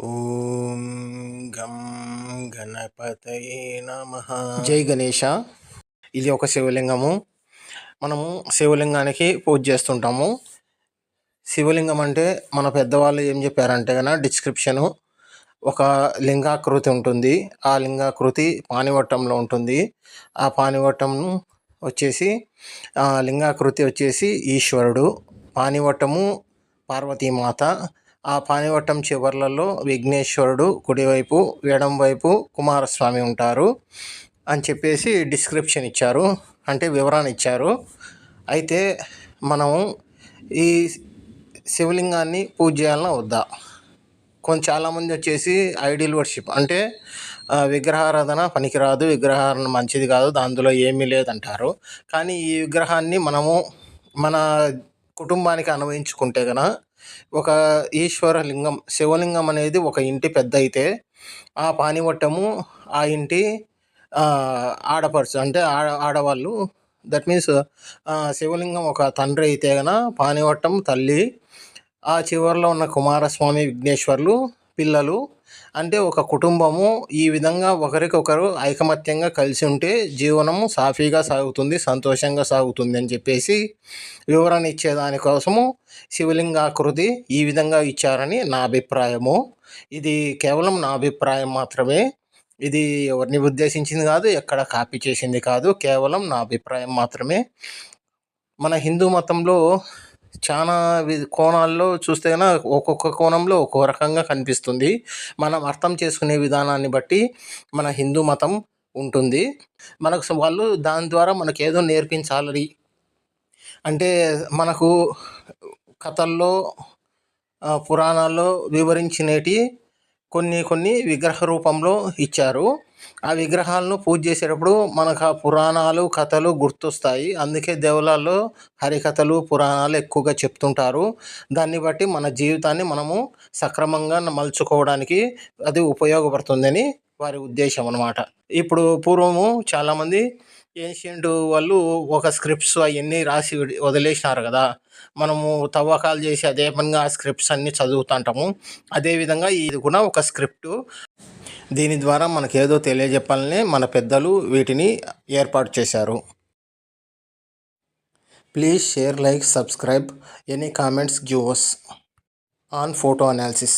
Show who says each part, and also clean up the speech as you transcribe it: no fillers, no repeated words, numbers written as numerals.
Speaker 1: ఓం గం గణపతయే నమః. జై గణేష. ఇది ఒక శివలింగము. మనము శివలింగానికి పూజ చేస్తుంటాము. శివలింగం అంటే మన పెద్దవాళ్ళు ఏం చెప్పారంటే కనుక డిస్క్రిప్షను ఒక లింగాకృతి ఉంటుంది. ఆ లింగాకృతి పానివట్టంలో ఉంటుంది. ఆ పానివట్టం వచ్చేసి లింగాకృతి వచ్చేసి ఈశ్వరుడు, పానివట్టము పార్వతీమాత. ఆ పానివట్టం చివర్లలో విఘ్నేశ్వరుడు, కుడివైపు ఎడం వైపు కుమారస్వామి ఉంటారు అని చెప్పేసి డిస్క్రిప్షన్ ఇచ్చారు, అంటే వివరణ ఇచ్చారు. అయితే మనము ఈ శివలింగాన్ని పూజ చేయాలన్నా వద్దా? చాలామంది వచ్చేసి ఐడియల్ వర్షిప్ అంటే విగ్రహారాధన పనికిరాదు, విగ్రహారాధన మంచిది కాదు, అందులో ఏమీ లేదంటారు. కానీ ఈ విగ్రహాన్ని మనము మన కుటుంబానికి అన్వయించుకుంటే కనుక ఒక ఈశ్వరలింగం, శివలింగం అనేది ఒక ఇంటి పెద్ద అయితే ఆ పానివట్టము ఆ ఇంటి ఆడపడుచు అంటే ఆడవాళ్ళు. దట్ మీన్స్ శివలింగం ఒక తండ్రి అయితే కనుక పానివట్టం తల్లి, ఆ చివరిలో ఉన్న కుమారస్వామి విఘ్నేశ్వర్లు పిల్లలు. అంటే ఒక కుటుంబము ఈ విధంగా ఒకరికొకరు ఐకమత్యంగా కలిసి ఉంటే జీవనము సాఫీగా సాగుతుంది, సంతోషంగా సాగుతుంది అని చెప్పేసి వివరణ ఇచ్చేదానికోసము శివలింగాకృతి ఈ విధంగా ఇచ్చారని నా అభిప్రాయము. ఇది కేవలం నా అభిప్రాయం మాత్రమే. ఇది ఎవరిని ఉద్దేశించింది కాదు, ఎక్కడ కాపీ చేసింది కాదు, కేవలం నా అభిప్రాయం మాత్రమే. మన హిందూ మతంలో చాలా కోణాల్లో చూస్తే కనుక ఒక్కొక్క కోణంలో ఒక్కో రకంగా కనిపిస్తుంది. మనం అర్థం చేసుకునే విధానాన్ని బట్టి మన హిందూ మతం ఉంటుంది. మనకు వాళ్ళు దాని ద్వారా మనకు ఏదో నేర్పించాలి అంటే మనకు కథల్లో పురాణాల్లో వివరించినవి కొన్ని విగ్రహ రూపంలో ఇచ్చారు. ఆ విగ్రహాలను పూజ చేసేటప్పుడు మనకు ఆ పురాణాలు కథలు గుర్తొస్తాయి. అందుకే దేవాలయాల్లో హరికథలు పురాణాలు ఎక్కువగా చెప్తుంటారు. దాన్ని బట్టి మన జీవితాన్ని మనము సక్రమంగా మలుచుకోవడానికి అది ఉపయోగపడుతుందని వారి ఉద్దేశం అన్నమాట. ఇప్పుడు పూర్వము చాలామంది ఏన్షియంట్ వాళ్ళు ఒక స్క్రిప్ట్స్ అవన్నీ రాసి వదిలేసినారు కదా. మనము తవ్వకాలు చేసి అదే పనిగా ఆ స్క్రిప్ట్స్ అన్నీ చదువుతుంటాము. అదేవిధంగా ఇది కూడా ఒక స్క్రిప్టు. దీని ద్వారా మనకేదో తెలియజెప్పాలని మన పెద్దలు వీటిని ఏర్పాటు చేశారు. Please share, like, subscribe. Any comments give us on photo analysis.